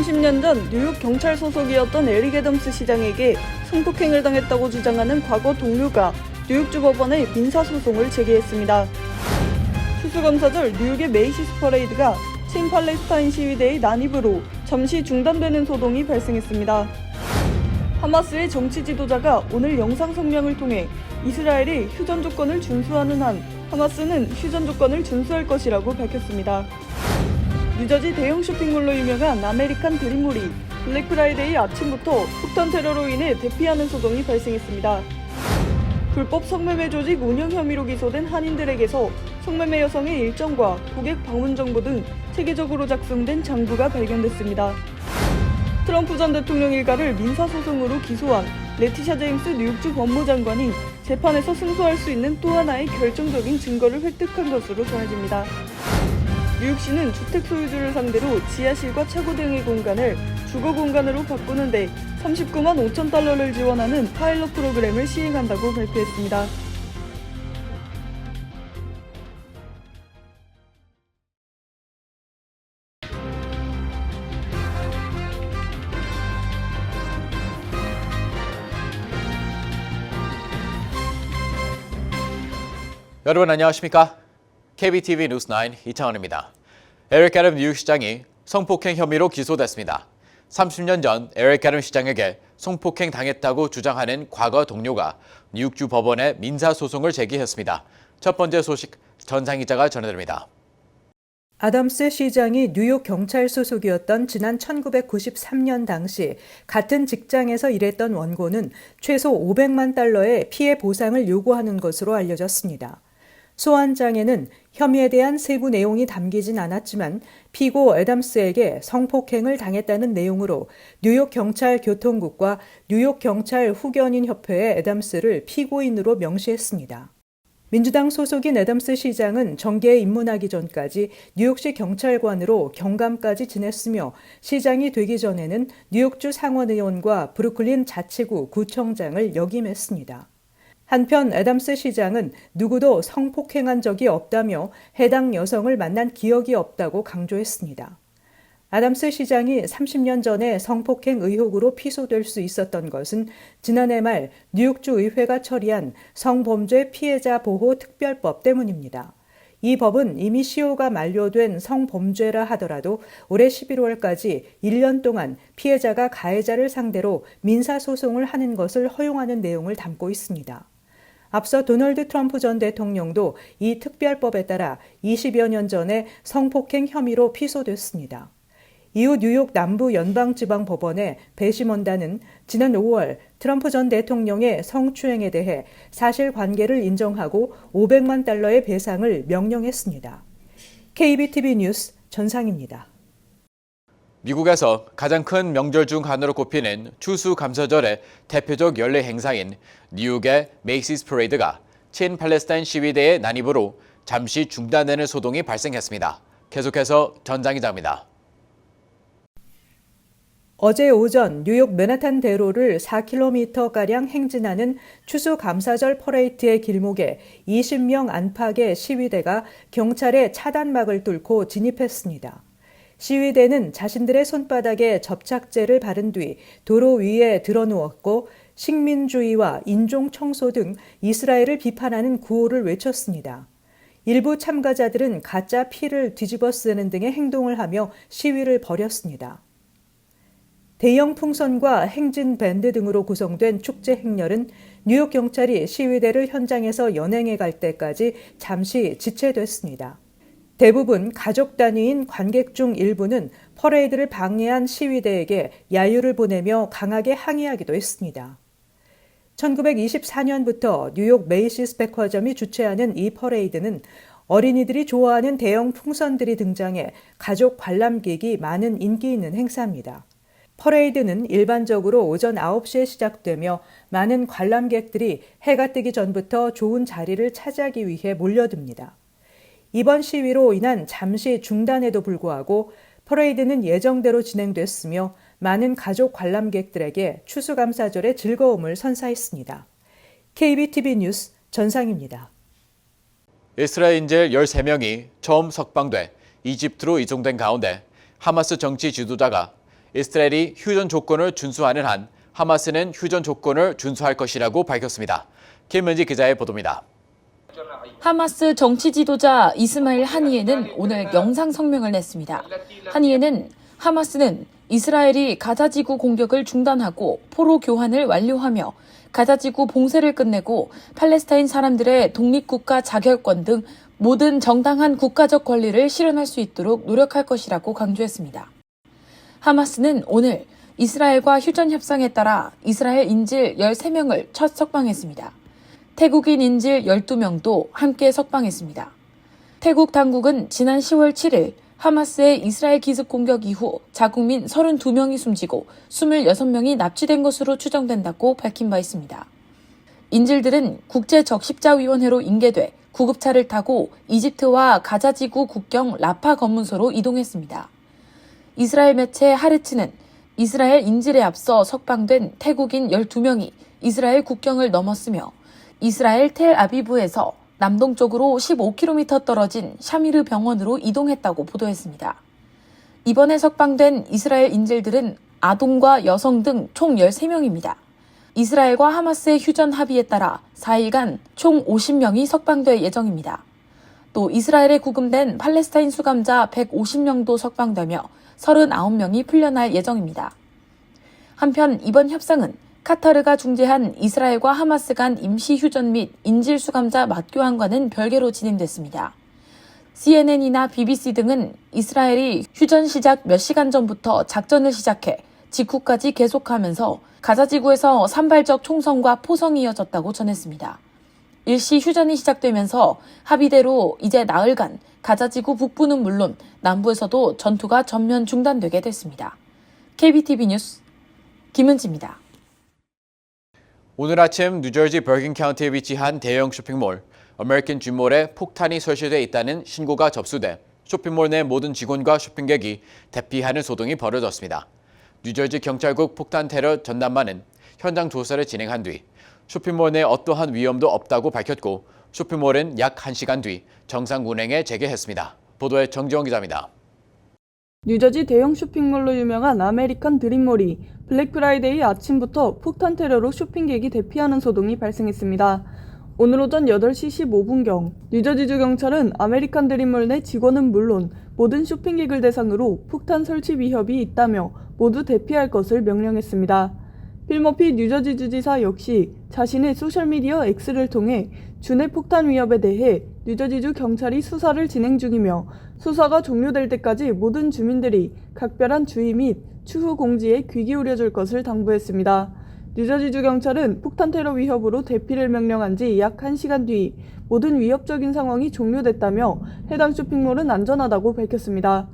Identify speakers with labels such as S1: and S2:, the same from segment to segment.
S1: 30년 전 뉴욕 경찰 소속이었던 에릭 애덤스 시장에게 성폭행을 당했다고 주장하는 과거 동료가 뉴욕주 법원에 민사소송을 제기했습니다. 추수감사절 뉴욕의 메이시스 퍼레이드가 친팔레스타인 시위대의 난입으로 잠시 중단되는 소동이 발생했습니다. 하마스의 정치 지도자가 오늘 영상 성명을 통해 이스라엘이 휴전 조건을 준수하는 한 하마스는 휴전 조건을 준수할 것이라고 밝혔습니다. 뉴저지 대형 쇼핑몰로 유명한 아메리칸 드림몰이 블랙 프라이데이 아침부터 폭탄 테러로 인해 대피하는 소동이 발생했습니다. 불법 성매매 조직 운영 혐의로 기소된 한인들에게서 성매매 여성의 일정과 고객 방문 정보 등 체계적으로 작성된 장부가 발견됐습니다. 트럼프 전 대통령 일가를 민사소송으로 기소한 레티샤 제임스 뉴욕주 법무장관이 재판에서 승소할 수 있는 또 하나의 결정적인 증거를 획득한 것으로 전해집니다. 뉴욕시는 주택 소유주를 상대로 지하실과 차고 등의 공간을 주거 공간으로 바꾸는데 39만 5천 달러를 지원하는 파일럿 프로그램을 시행한다고 발표했습니다.
S2: 여러분 안녕하십니까? KBTV 뉴스9 이창원입니다. 에릭 애덤 뉴욕시장이 성폭행 혐의로 기소됐습니다. 30년 전 에릭 애덤 시장에게 성폭행 당했다고 주장하는 과거 동료가 뉴욕주 법원에 민사소송을 제기했습니다. 첫 번째 소식 전상 기자가 전해드립니다.
S3: 애덤스 시장이 뉴욕 경찰 소속이었던 지난 1993년 당시 같은 직장에서 일했던 원고는 최소 500만 달러의 피해 보상을 요구하는 것으로 알려졌습니다. 소환장에는 혐의에 대한 세부 내용이 담기진 않았지만 피고 애덤스에게 성폭행을 당했다는 내용으로 뉴욕 경찰 교통국과 뉴욕 경찰 후견인 협회에 애덤스를 피고인으로 명시했습니다. 민주당 소속인 애덤스 시장은 정계에 입문하기 전까지 뉴욕시 경찰관으로 경감까지 지냈으며 시장이 되기 전에는 뉴욕주 상원의원과 브루클린 자치구 구청장을 역임했습니다. 한편 애덤스 시장은 누구도 성폭행한 적이 없다며 해당 여성을 만난 기억이 없다고 강조했습니다. 애덤스 시장이 30년 전에 성폭행 의혹으로 피소될 수 있었던 것은 지난해 말 뉴욕주 의회가 처리한 성범죄 피해자 보호 특별법 때문입니다. 이 법은 이미 시효가 만료된 성범죄라 하더라도 올해 11월까지 1년 동안 피해자가 가해자를 상대로 민사소송을 하는 것을 허용하는 내용을 담고 있습니다. 앞서 도널드 트럼프 전 대통령도 이 특별법에 따라 20여 년 전에 성폭행 혐의로 피소됐습니다. 이후 뉴욕 남부연방지방법원의 배심원단은 지난 5월 트럼프 전 대통령의 성추행에 대해 사실관계를 인정하고 500만 달러의 배상을 명령했습니다. KBTV 뉴스 전상입니다.
S2: 미국에서 가장 큰 명절 중 하나로 꼽히는 추수감사절의 대표적 연례 행사인 뉴욕의 메이시스 퍼레이드가 친팔레스타인 시위대의 난입으로 잠시 중단되는 소동이 발생했습니다. 계속해서 전장 기자입니다.
S3: 어제 오전 뉴욕 맨하탄 대로를 4km가량 행진하는 추수감사절 퍼레이드의 길목에 20명 안팎의 시위대가 경찰의 차단막을 뚫고 진입했습니다. 시위대는 자신들의 손바닥에 접착제를 바른 뒤 도로 위에 드러누웠고 식민주의와 인종 청소 등 이스라엘을 비판하는 구호를 외쳤습니다. 일부 참가자들은 가짜 피를 뒤집어 쓰는 등의 행동을 하며 시위를 벌였습니다. 대형 풍선과 행진 밴드 등으로 구성된 축제 행렬은 뉴욕 경찰이 시위대를 현장에서 연행해 갈 때까지 잠시 지체됐습니다. 대부분 가족 단위인 관객 중 일부는 퍼레이드를 방해한 시위대에게 야유를 보내며 강하게 항의하기도 했습니다. 1924년부터 뉴욕 메이시스 백화점이 주최하는 이 퍼레이드는 어린이들이 좋아하는 대형 풍선들이 등장해 가족 관람객이 많은 인기 있는 행사입니다. 퍼레이드는 일반적으로 오전 9시에 시작되며 많은 관람객들이 해가 뜨기 전부터 좋은 자리를 차지하기 위해 몰려듭니다. 이번 시위로 인한 잠시 중단에도 불구하고 퍼레이드는 예정대로 진행됐으며 많은 가족 관람객들에게 추수감사절의 즐거움을 선사했습니다. KBTV 뉴스 전상입니다.
S2: 이스라엘인질 13명이 처음 석방돼 이집트로 이송된 가운데 하마스 정치 지도자가 이스라엘이 휴전 조건을 준수하는 한 하마스는 휴전 조건을 준수할 것이라고 밝혔습니다. 김은지 기자의 보도입니다.
S4: 하마스 정치 지도자 이스마일 하니에는 오늘 영상 성명을 냈습니다. 하니에는 하마스는 이스라엘이 가자지구 공격을 중단하고 포로 교환을 완료하며 가자지구 봉쇄를 끝내고 팔레스타인 사람들의 독립국가 자결권 등 모든 정당한 국가적 권리를 실현할 수 있도록 노력할 것이라고 강조했습니다. 하마스는 오늘 이스라엘과 휴전 협상에 따라 이스라엘 인질 13명을 첫 석방했습니다. 태국인 인질 12명도 함께 석방했습니다. 태국 당국은 지난 10월 7일 하마스의 이스라엘 기습 공격 이후 자국민 32명이 숨지고 26명이 납치된 것으로 추정된다고 밝힌 바 있습니다. 인질들은 국제적십자위원회로 인계돼 구급차를 타고 이집트와 가자지구 국경 라파 검문소로 이동했습니다. 이스라엘 매체 하르츠는 이스라엘 인질에 앞서 석방된 태국인 12명이 이스라엘 국경을 넘었으며 이스라엘 텔아비브에서 남동쪽으로 15km 떨어진 샤미르 병원으로 이동했다고 보도했습니다. 이번에 석방된 이스라엘 인질들은 아동과 여성 등 총 13명입니다. 이스라엘과 하마스의 휴전 합의에 따라 4일간 총 50명이 석방될 예정입니다. 또 이스라엘에 구금된 팔레스타인 수감자 150명도 석방되며 39명이 풀려날 예정입니다. 한편 이번 협상은 카타르가 중재한 이스라엘과 하마스 간 임시 휴전 및 인질 수감자 맞교환과는 별개로 진행됐습니다. CNN이나 BBC 등은 이스라엘이 휴전 시작 몇 시간 전부터 작전을 시작해 직후까지 계속하면서 가자지구에서 산발적 총성과 포성이 이어졌다고 전했습니다. 일시 휴전이 시작되면서 합의대로 이제 나흘간 가자지구 북부는 물론 남부에서도 전투가 전면 중단되게 됐습니다. KBTV 뉴스 김은지입니다.
S2: 오늘 아침 뉴저지 버긴 카운티에 위치한 대형 쇼핑몰 아메리칸 dream몰에 폭탄이 설치돼 있다는 신고가 접수돼 쇼핑몰 내 모든 직원과 쇼핑객이 대피하는 소동이 벌어졌습니다. 뉴저지 경찰국 폭탄 테러 전담반은 현장 조사를 진행한 뒤 쇼핑몰 내 어떠한 위험도 없다고 밝혔고 쇼핑몰은 약 1시간 뒤 정상 운행에 재개했습니다. 보도에 정지원 기자입니다.
S1: 뉴저지 대형 쇼핑몰로 유명한 아메리칸 드림몰이 블랙 프라이데이 아침부터 폭탄 테러로 쇼핑객이 대피하는 소동이 발생했습니다. 오늘 오전 8시 15분경 뉴저지주 경찰은 아메리칸 드림몰 내 직원은 물론 모든 쇼핑객을 대상으로 폭탄 설치 위협이 있다며 모두 대피할 것을 명령했습니다. 필 머피 뉴저지 주지사 역시 자신의 소셜미디어 X를 통해 주내 폭탄 위협에 대해 뉴저지주 경찰이 수사를 진행 중이며 수사가 종료될 때까지 모든 주민들이 각별한 주의 및 추후 공지에 귀 기울여줄 것을 당부했습니다. 뉴저지주 경찰은 폭탄 테러 위협으로 대피를 명령한 지 약 1시간 뒤 모든 위협적인 상황이 종료됐다며 해당 쇼핑몰은 안전하다고 밝혔습니다.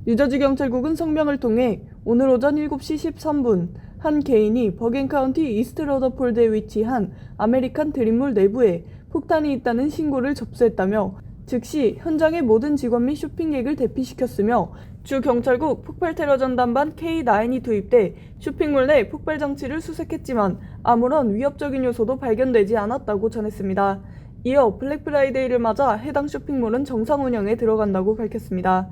S1: 뉴저지 경찰국은 성명을 통해 오늘 오전 7시 13분 한 개인이 버긴 카운티 이스트 러더폴드에 위치한 아메리칸 드림몰 내부에 폭탄이 있다는 신고를 접수했다며 즉시 현장의 모든 직원 및 쇼핑객을 대피시켰으며 주 경찰국 폭발 테러 전담반 K9이 투입돼 쇼핑몰 내 폭발 장치를 수색했지만 아무런 위협적인 요소도 발견되지 않았다고 전했습니다. 이어 블랙 프라이데이를 맞아 해당 쇼핑몰은 정상 운영에 들어간다고 밝혔습니다.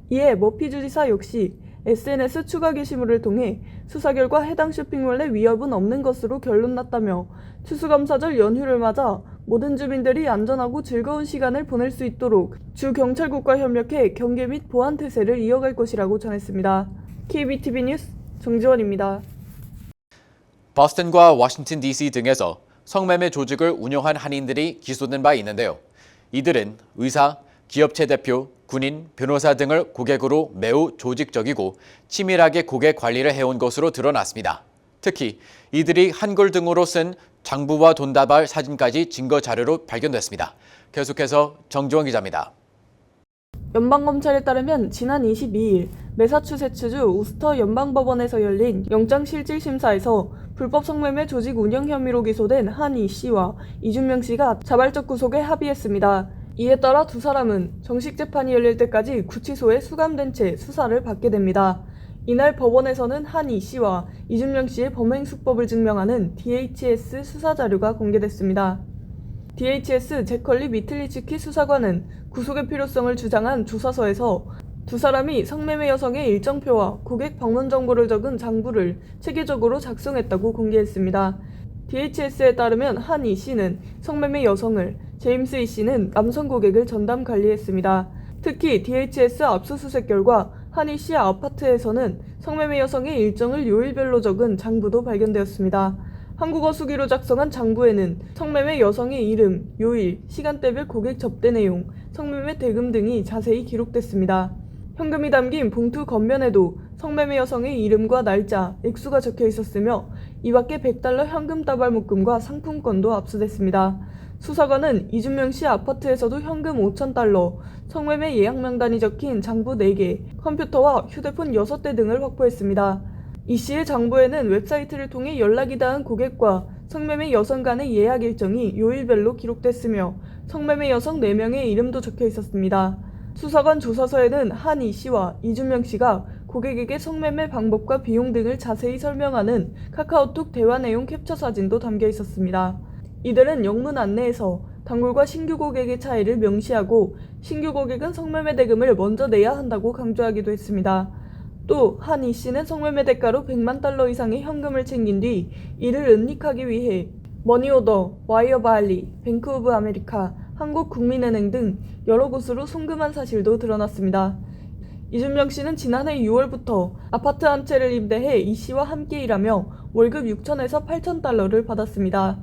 S1: 이에 머피 주지사 역시 SNS 추가 게시물을 통해 수사 결과 해당 쇼핑몰 내 위협은 없는 것으로 결론났다며 추수감사절 연휴를 맞아 모든 주민들이 안전하고 즐거운 시간을 보낼 수 있도록 주 경찰국과 협력해 경계 및 보안 태세를 이어갈 것이라고 전했습니다. KBTV 뉴스 정지원입니다.
S2: 버스턴과 워싱턴 DC 등에서 성매매 조직을 운영한 한인들이 기소된 바 있는데요. 이들은 의사, 기업체 대표, 군인, 변호사 등을 고객으로 매우 조직적이고 치밀하게 고객 관리를 해온 것으로 드러났습니다. 특히 이들이 한글 등으로 쓴 장부와 돈다발 사진까지 증거 자료로 발견됐습니다. 계속해서 정지원 기자입니다.
S1: 연방검찰에 따르면 지난 22일 매사추세츠주 우스터 연방법원에서 열린 영장실질심사에서 불법 성매매 조직 운영 혐의로 기소된 한 이 씨와 이준명 씨가 자발적 구속에 합의했습니다. 이에 따라 두 사람은 정식 재판이 열릴 때까지 구치소에 수감된 채 수사를 받게 됩니다. 이날 법원에서는 한 이 씨와 이준명 씨의 범행 수법을 증명하는 DHS 수사 자료가 공개됐습니다. DHS 제컬리 미틀리츠키 수사관은 구속의 필요성을 주장한 조사서에서 두 사람이 성매매 여성의 일정표와 고객 방문 정보를 적은 장부를 체계적으로 작성했다고 공개했습니다. DHS에 따르면 한 이 씨는 성매매 여성을, 제임스 이 씨는 남성 고객을 전담 관리했습니다. 특히 DHS 압수수색 결과 한 이 씨의 아파트에서는 성매매 여성의 일정을 요일별로 적은 장부도 발견되었습니다. 한국어 수기로 작성한 장부에는 성매매 여성의 이름, 요일, 시간대별 고객 접대 내용, 성매매 대금 등이 자세히 기록됐습니다. 현금이 담긴 봉투 겉면에도 성매매 여성의 이름과 날짜, 액수가 적혀 있었으며 이밖에 $100 현금 다발 묶음과 상품권도 압수됐습니다. 수사관은 이준명 씨 아파트에서도 현금 $5,000, 성매매 예약 명단이 적힌 장부 4개, 컴퓨터와 휴대폰 6대 등을 확보했습니다. 이 씨의 장부에는 웹사이트를 통해 연락이 닿은 고객과 성매매 여성 간의 예약 일정이 요일별로 기록됐으며 성매매 여성 4명의 이름도 적혀 있었습니다. 수사관 조사서에는 한 이 씨와 이준명 씨가 고객에게 성매매 방법과 비용 등을 자세히 설명하는 카카오톡 대화 내용 캡처 사진도 담겨 있었습니다. 이들은 영문 안내에서 단골과 신규 고객의 차이를 명시하고 신규 고객은 성매매 대금을 먼저 내야 한다고 강조하기도 했습니다. 또 한 이 씨는 성매매 대가로 $100만 이상의 현금을 챙긴 뒤 이를 은닉하기 위해 머니오더, 와이어바알리, 뱅크 오브 아메리카, 한국국민은행 등 여러 곳으로 송금한 사실도 드러났습니다. 이준명 씨는 지난해 6월부터 아파트 한 채를 임대해 이 씨와 함께 일하며 월급 $6,000에서 $8,000를 받았습니다.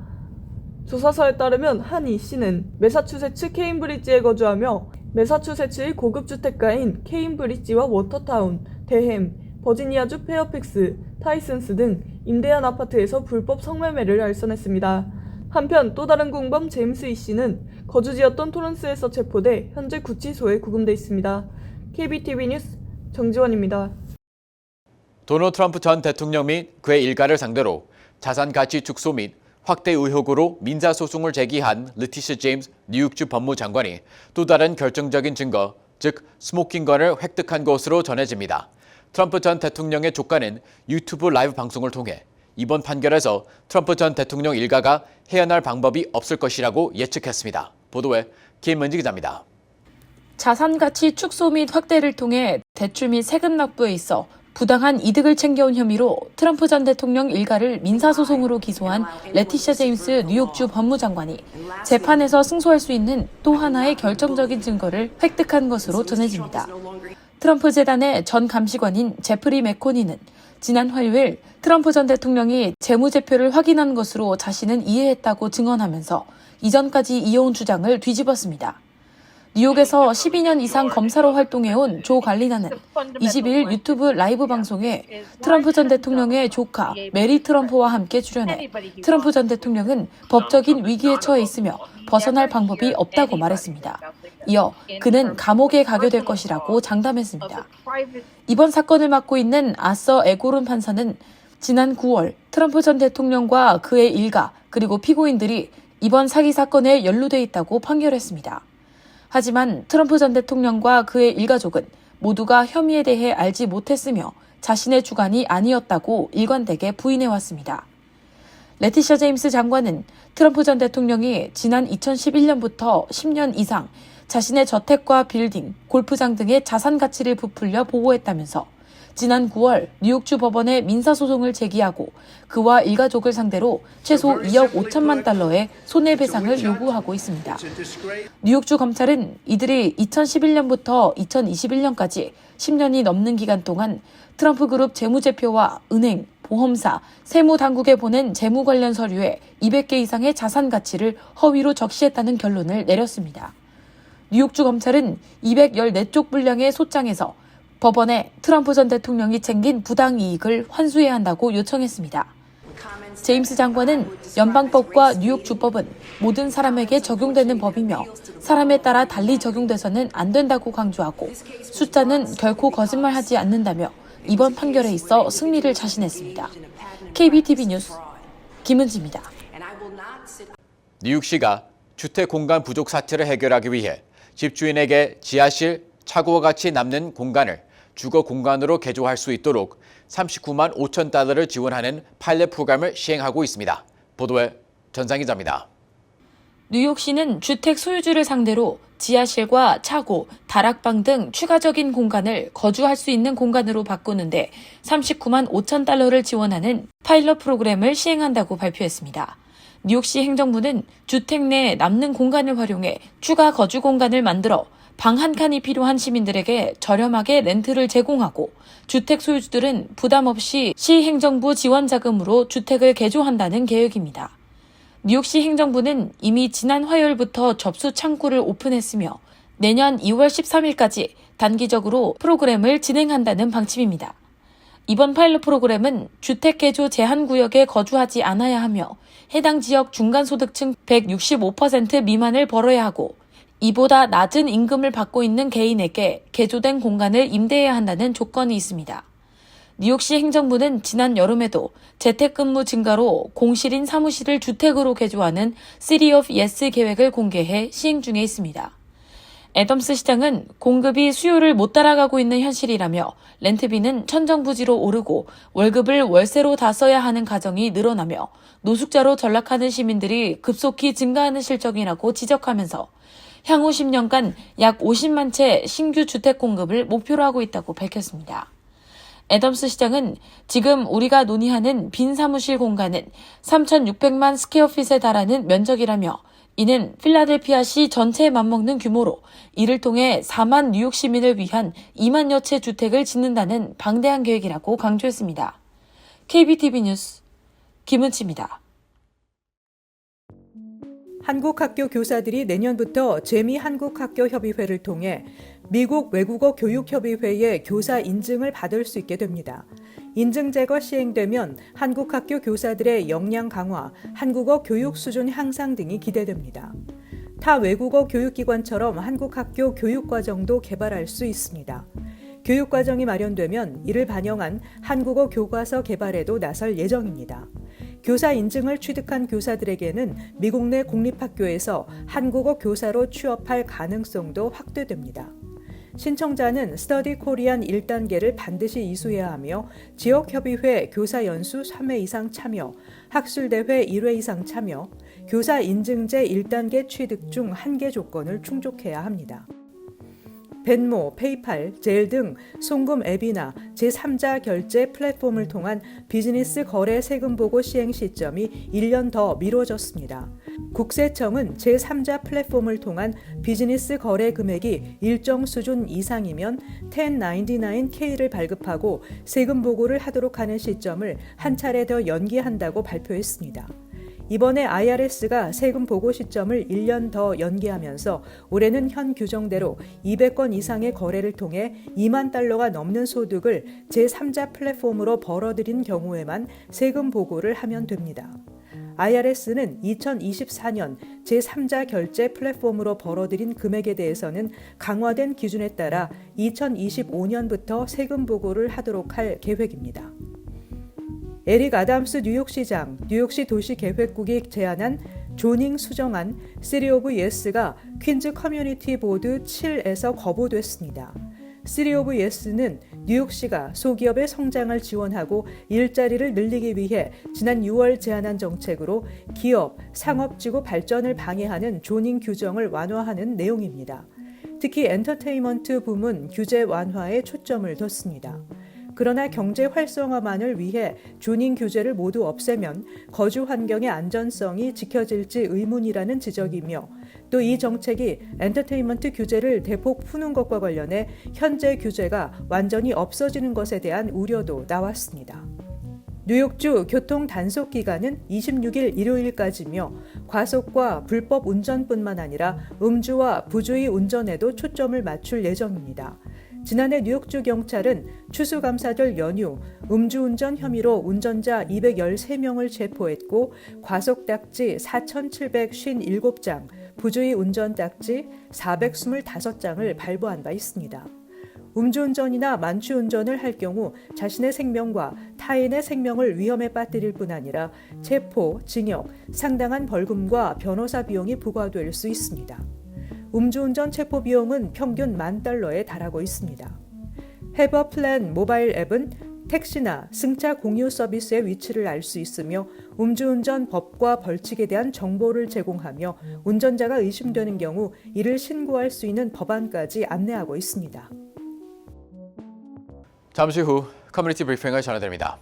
S1: 조사서에 따르면 한 이 씨는 매사추세츠 케임브리지에 거주하며 매사추세츠의 고급 주택가인 케임브리지와 워터타운, 대햄, 버지니아주 페어팩스, 타이슨스 등 임대한 아파트에서 불법 성매매를 알선했습니다. 한편 또 다른 공범 제임스 이 씨는 거주지였던 토론스에서 체포돼 현재 구치소에 구금돼 있습니다. KBTV 뉴스 정지원입니다.
S2: 도널드 트럼프 전 대통령 및 그의 일가를 상대로 자산 가치 축소 및 확대 의혹으로 민사소송을 제기한 레티샤 제임스 뉴욕주 법무장관이 또 다른 결정적인 증거, 즉 스모킹건을 획득한 것으로 전해집니다. 트럼프 전 대통령의 조카는 유튜브 라이브 방송을 통해 이번 판결에서 트럼프 전 대통령 일가가 헤어날 방법이 없을 것이라고 예측했습니다. 보도에 김은지 기자입니다.
S4: 자산 가치 축소 및 확대를 통해 대출 및 세금 납부에 있어 부당한 이득을 챙겨온 혐의로 트럼프 전 대통령 일가를 민사소송으로 기소한 레티샤 제임스 뉴욕주 법무장관이 재판에서 승소할 수 있는 또 하나의 결정적인 증거를 획득한 것으로 전해집니다. 트럼프 재단의 전 감시관인 제프리 맥코니는 지난 화요일 트럼프 전 대통령이 재무제표를 확인한 것으로 자신은 이해했다고 증언하면서 이전까지 이어온 주장을 뒤집었습니다. 뉴욕에서 12년 이상 검사로 활동해온 조 갈리나는 22일 유튜브 라이브 방송에 트럼프 전 대통령의 조카 메리 트럼프와 함께 출연해 트럼프 전 대통령은 법적인 위기에 처해 있으며 벗어날 방법이 없다고 말했습니다. 이어 그는 감옥에 가게 될 것이라고 장담했습니다. 이번 사건을 맡고 있는 아서 에고른 판사는 지난 9월 트럼프 전 대통령과 그의 일가 그리고 피고인들이 이번 사기 사건에 연루돼 있다고 판결했습니다. 하지만 트럼프 전 대통령과 그의 일가족은 모두가 혐의에 대해 알지 못했으며 자신의 주관이 아니었다고 일관되게 부인해왔습니다. 레티샤 제임스 장관은 트럼프 전 대통령이 지난 2011년부터 10년 이상 자신의 저택과 빌딩, 골프장 등의 자산 가치를 부풀려 보호했다면서 지난 9월 뉴욕주 법원에 민사소송을 제기하고 그와 일가족을 상대로 최소 $2억 5천만 달러의 손해배상을 요구하고 있습니다. 뉴욕주 검찰은 이들이 2011년부터 2021년까지 10년이 넘는 기간 동안 트럼프 그룹 재무제표와 은행, 보험사, 세무당국에 보낸 재무 관련 서류에 200개 이상의 자산 가치를 허위로 적시했다는 결론을 내렸습니다. 뉴욕주 검찰은 214쪽 분량의 소장에서 법원에 트럼프 전 대통령이 챙긴 부당 이익을 환수해야 한다고 요청했습니다. 제임스 장관은 연방법과 뉴욕 주법은 모든 사람에게 적용되는 법이며 사람에 따라 달리 적용돼서는 안 된다고 강조하고 숫자는 결코 거짓말하지 않는다며 이번 판결에 있어 승리를 자신했습니다. KBTV 뉴스 김은지입니다.
S2: 뉴욕시가 주택 공간 부족 사태를 해결하기 위해 집주인에게 지하실, 차고와 같이 남는 공간을 주거 공간으로 개조할 수 있도록 39만 5천 달러를 지원하는 파일럿 프로그램을 시행하고 있습니다. 보도에 전상 기자입니다.
S4: 뉴욕시는 주택 소유주를 상대로 지하실과 차고, 다락방 등 추가적인 공간을 거주할 수 있는 공간으로 바꾸는데 39만 5천 달러를 지원하는 파일럿 프로그램을 시행한다고 발표했습니다. 뉴욕시 행정부는 주택 내 남는 공간을 활용해 추가 거주 공간을 만들어 방 한 칸이 필요한 시민들에게 저렴하게 렌트를 제공하고 주택 소유주들은 부담 없이 시 행정부 지원 자금으로 주택을 개조한다는 계획입니다. 뉴욕시 행정부는 이미 지난 화요일부터 접수 창구를 오픈했으며 내년 2월 13일까지 단기적으로 프로그램을 진행한다는 방침입니다. 이번 파일럿 프로그램은 주택 개조 제한 구역에 거주하지 않아야 하며 해당 지역 중간소득층 165% 미만을 벌어야 하고 이보다 낮은 임금을 받고 있는 개인에게 개조된 공간을 임대해야 한다는 조건이 있습니다. 뉴욕시 행정부는 지난 여름에도 재택근무 증가로 공실인 사무실을 주택으로 개조하는 City of Yes 계획을 공개해 시행 중에 있습니다. 애덤스 시장은 공급이 수요를 못 따라가고 있는 현실이라며 렌트비는 천정부지로 오르고 월급을 월세로 다 써야 하는 가정이 늘어나며 노숙자로 전락하는 시민들이 급속히 증가하는 실정이라고 지적하면서 향후 10년간 약 50만 채 신규 주택 공급을 목표로 하고 있다고 밝혔습니다. 애덤스 시장은 지금 우리가 논의하는 빈 사무실 공간은 3,600만 스퀘어핏에 달하는 면적이라며 이는 필라델피아시 전체에 맞먹는 규모로 이를 통해 4만 뉴욕 시민을 위한 2만여 채 주택을 짓는다는 방대한 계획이라고 강조했습니다. KBTV 뉴스 김은치입니다.
S3: 한국학교 교사들이 내년부터 재미한국학교협의회를 통해 미국 외국어 교육협의회의 교사 인증을 받을 수 있게 됩니다. 인증제가 시행되면 한국학교 교사들의 역량 강화, 한국어 교육 수준 향상 등이 기대됩니다. 타 외국어 교육기관처럼 한국학교 교육과정도 개발할 수 있습니다. 교육과정이 마련되면 이를 반영한 한국어 교과서 개발에도 나설 예정입니다. 교사 인증을 취득한 교사들에게는 미국 내 공립학교에서 한국어 교사로 취업할 가능성도 확대됩니다. 신청자는 스터디 코리안 1단계를 반드시 이수해야 하며 지역협의회 교사연수 3회 이상 참여, 학술대회 1회 이상 참여, 교사 인증제 1단계 취득 중 1개 조건을 충족해야 합니다. 벤모, 페이팔, 젤 등 송금 앱이나 제3자 결제 플랫폼을 통한 비즈니스 거래 세금 보고 시행 시점이 1년 더 미뤄졌습니다. 국세청은 제3자 플랫폼을 통한 비즈니스 거래 금액이 일정 수준 이상이면 1099K를 발급하고 세금 보고를 하도록 하는 시점을 한 차례 더 연기한다고 발표했습니다. 이번에 IRS가 세금 보고 시점을 1년 더 연기하면서 올해는 현 규정대로 200건 이상의 거래를 통해 2만 달러가 넘는 소득을 제3자 플랫폼으로 벌어들인 경우에만 세금 보고를 하면 됩니다. IRS는 2024년 제3자 결제 플랫폼으로 벌어들인 금액에 대해서는 강화된 기준에 따라 2025년부터 세금 보고를 하도록 할 계획입니다. 에릭 아담스 뉴욕시장, 뉴욕시 도시계획국이 제안한 조닝 수정안 City of Yes가 퀸즈 커뮤니티 보드 7에서 거부됐습니다. City of Yes는 뉴욕시가 소기업의 성장을 지원하고 일자리를 늘리기 위해 지난 6월 제안한 정책으로 기업, 상업지구 발전을 방해하는 조닝 규정을 완화하는 내용입니다. 특히 엔터테인먼트 부문 규제 완화에 초점을 뒀습니다. 그러나 경제 활성화만을 위해 조닝 규제를 모두 없애면 거주 환경의 안전성이 지켜질지 의문이라는 지적이며 또 이 정책이 엔터테인먼트 규제를 대폭 푸는 것과 관련해 현재 규제가 완전히 없어지는 것에 대한 우려도 나왔습니다. 뉴욕주 교통 단속 기간은 26일 일요일까지며 과속과 불법 운전뿐만 아니라 음주와 부주의 운전에도 초점을 맞출 예정입니다. 지난해 뉴욕주 경찰은 추수감사절 연휴 음주운전 혐의로 운전자 213명을 체포했고 과속딱지 4,757장, 부주의 운전딱지 425장을 발부한 바 있습니다. 음주운전이나 만취운전을 할 경우 자신의 생명과 타인의 생명을 위험에 빠뜨릴 뿐 아니라 체포, 징역, 상당한 벌금과 변호사 비용이 부과될 수 있습니다. 음주운전 체포 비용은 평균 $10,000에 달하고 있습니다. 해버 플랜 모바일 앱은 택시나 승차 공유 서비스의 위치를 알 수 있으며 음주운전 법과 벌칙에 대한 정보를 제공하며 운전자가 의심되는 경우 이를 신고할 수 있는 법안까지 안내하고 있습니다.
S2: 잠시 후 커뮤니티 브리핑을 전해드립니다.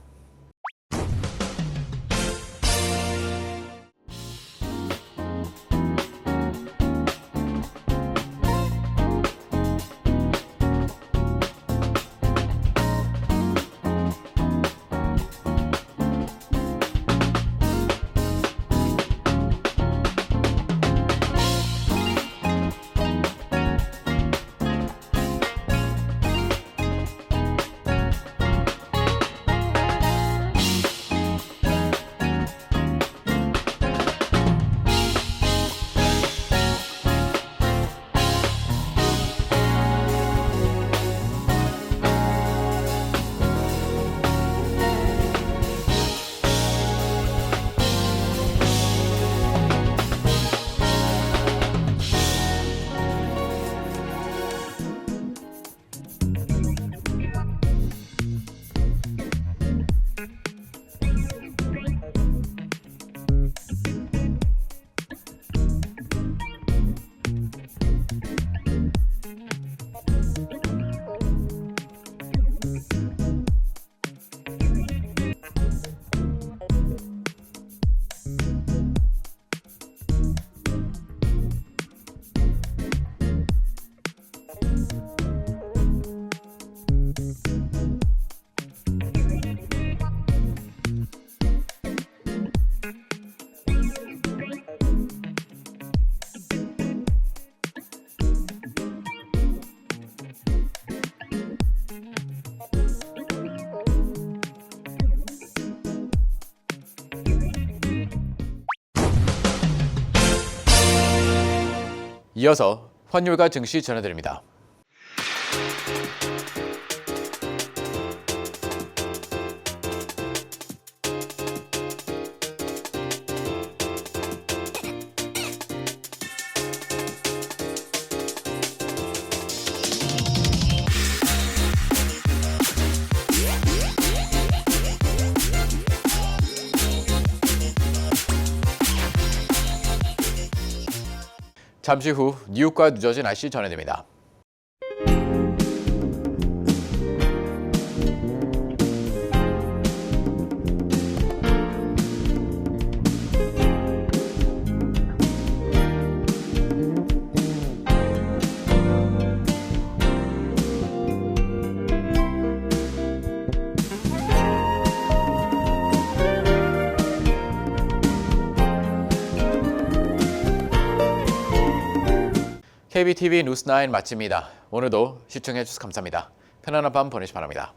S2: 이어서 환율과 증시 전해드립니다. 잠시 후 뉴욕과 뉴저지 날씨 전해드립니다. KBTV 뉴스9 마칩니다. 오늘도 시청해주셔서 감사합니다. 편안한 밤 보내시기 바랍니다.